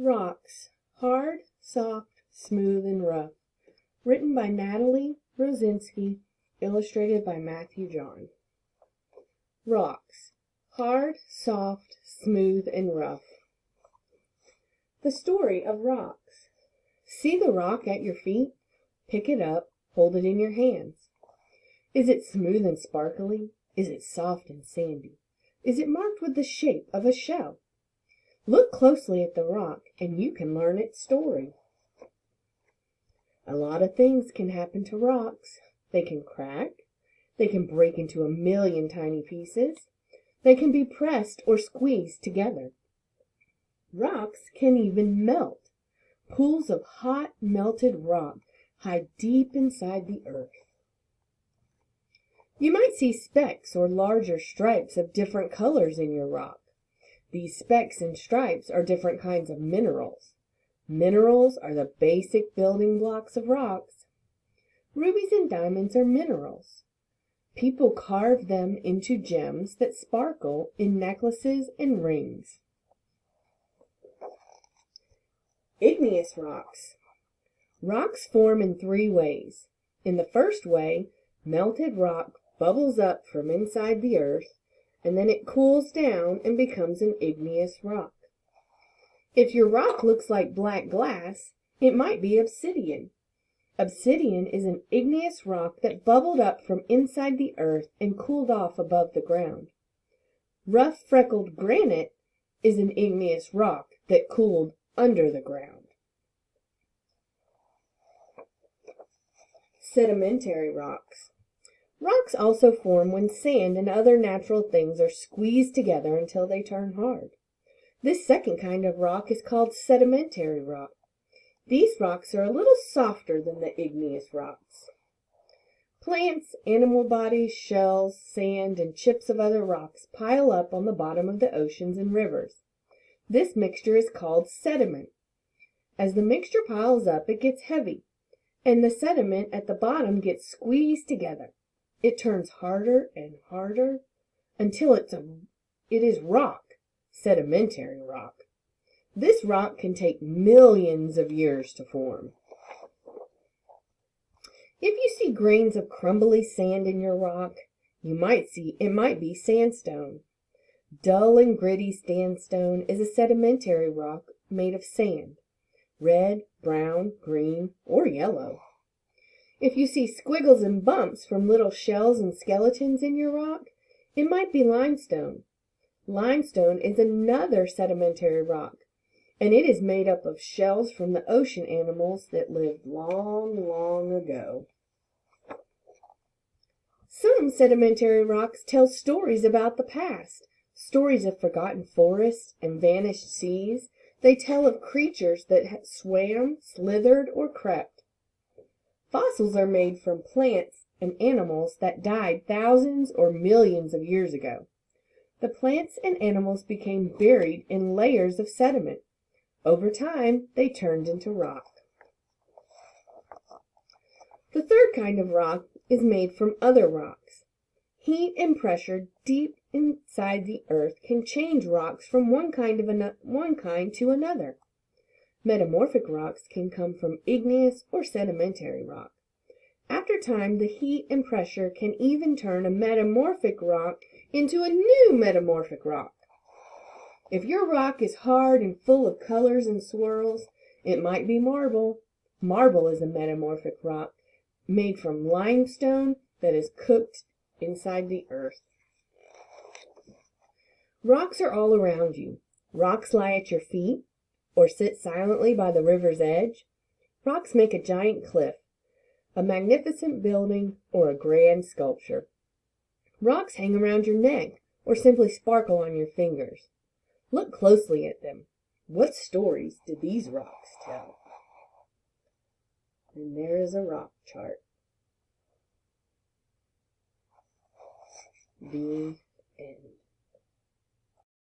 Rocks, hard, soft, smooth, and rough. Written by Natalie Rosinski, illustrated by Matthew John. Rocks, hard, soft, smooth, and rough. The story of rocks. See the rock at your feet? Pick it up, hold it in your hands. Is it smooth and sparkly? Is it soft and sandy? Is it marked with the shape of a shell? Look closely at the rock and you can learn its story. A lot of things can happen to rocks. They can crack. They can break into a million tiny pieces. They can be pressed or squeezed together. Rocks can even melt. Pools of hot, melted rock hide deep inside the earth. You might see specks or larger stripes of different colors in your rock. These specks and stripes are different kinds of minerals. Minerals are the basic building blocks of rocks. Rubies and diamonds are minerals. People carve them into gems that sparkle in necklaces and rings. Igneous rocks. Rocks form in three ways. In the first way, melted rock bubbles up from inside the earth, and then it cools down and becomes an igneous rock. If your rock looks like black glass, it might be obsidian. Obsidian is an igneous rock that bubbled up from inside the earth and cooled off above the ground. Rough freckled granite is an igneous rock that cooled under the ground. Sedimentary rocks. Rocks also form when sand and other natural things are squeezed together until they turn hard. This second kind of rock is called sedimentary rock. These rocks are a little softer than the igneous rocks. Plants, animal bodies, shells, sand, and chips of other rocks pile up on the bottom of the oceans and rivers. This mixture is called sediment. As the mixture piles up, it gets heavy, and the sediment at the bottom gets squeezed together. It turns harder and harder until it is rock, sedimentary rock. This rock can take millions of years to form. If you see grains of crumbly sand in your rock, it might be sandstone. Dull and gritty sandstone is a sedimentary rock made of sand, red, brown, green, or yellow. If you see squiggles and bumps from little shells and skeletons in your rock, it might be limestone. Limestone is another sedimentary rock, and it is made up of shells from the ocean animals that lived long, long ago. Some sedimentary rocks tell stories about the past, stories of forgotten forests and vanished seas. They tell of creatures that swam, slithered, or crept. Fossils are made from plants and animals that died thousands or millions of years ago. The plants and animals became buried in layers of sediment. Over time, they turned into rock. The third kind of rock is made from other rocks. Heat and pressure deep inside the earth can change rocks from one kind to another. Metamorphic rocks can come from igneous or sedimentary rock. After time, the heat and pressure can even turn a metamorphic rock into a new metamorphic rock. If your rock is hard and full of colors and swirls, it might be marble. Marble is a metamorphic rock made from limestone that is cooked inside the earth. Rocks are all around you. Rocks lie at your feet or sit silently by the river's edge. Rocks make a giant cliff, a magnificent building, or a grand sculpture. Rocks hang around your neck or simply sparkle on your fingers. Look closely at them. What stories do these rocks tell? And there is a rock chart. The end.